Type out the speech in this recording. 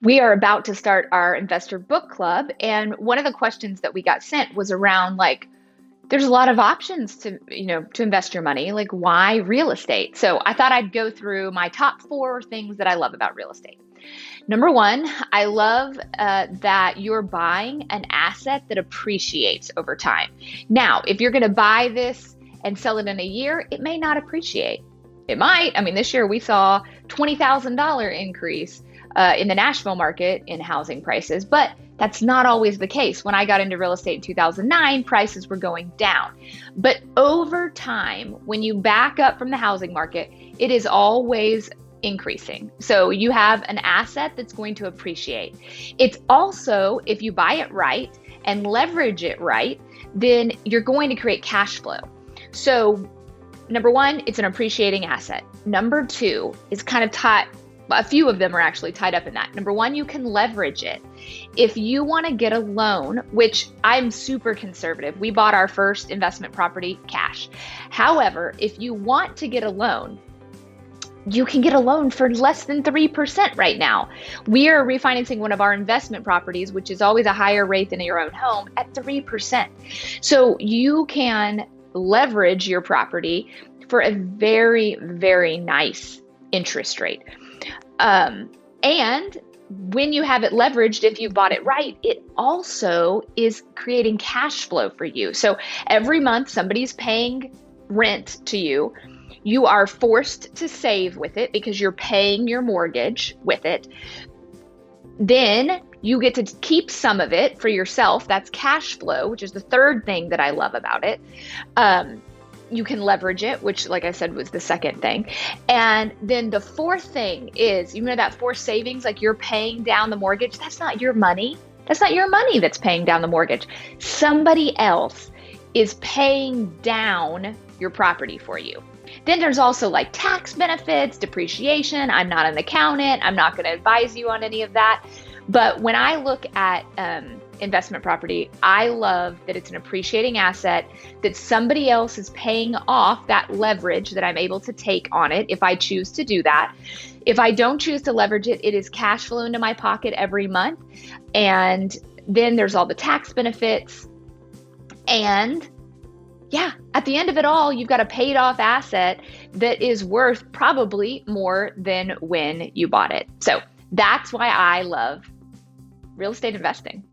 We are about to start our investor book club. And one of the questions that we got sent was around like, there's a lot of options to invest your money. Like, why real estate? So I thought I'd go through my top 4 things that I love about real estate. Number one, I love that you're buying an asset that appreciates over time. Now, if you're going to buy this and sell it in a year, it may not appreciate. It might. I mean, this year we saw $20,000 increase in the Nashville market in housing prices, but that's not always the case. When I got into real estate in 2009, prices were going down. But over time, when you back up from the housing market, it is always increasing. So you have an asset that's going to appreciate. It's also, if you buy it right and leverage it right, then you're going to create cash flow. So number one, it's an appreciating asset. Number two is kind of tied, a few of them are actually tied up in that. Number one, you can leverage it. If you want to get a loan, which I'm super conservative, we bought our first investment property cash. However, if you want to get a loan, you can get a loan for less than 3% right now. We are refinancing one of our investment properties, which is always a higher rate than your own home, at 3%. So you can leverage your property for a very, very nice interest rate. And when you have it leveraged, if you bought it right, it also is creating cash flow for you. So every month somebody's paying rent to you. You are forced to save with it because you're paying your mortgage with it. Then you get to keep some of it for yourself. That's cash flow, which is the third thing that I love about it. You can leverage it, which, like I said, was the second thing. And then the fourth thing is, you know, that forced savings, like you're paying down the mortgage. That's not your money. That's not your money that's paying down the mortgage. Somebody else is paying down your property for you. Then there's also like tax benefits, depreciation. I'm not an accountant. I'm not going to advise you on any of that. But when I look at investment property, I love that it's an appreciating asset, that somebody else is paying off that leverage that I'm able to take on it if I choose to do that. If I don't choose to leverage it, it is cash flow into my pocket every month. And then there's all the tax benefits. And yeah, at the end of it all, you've got a paid off asset that is worth probably more than when you bought it. So that's why I love real estate investing.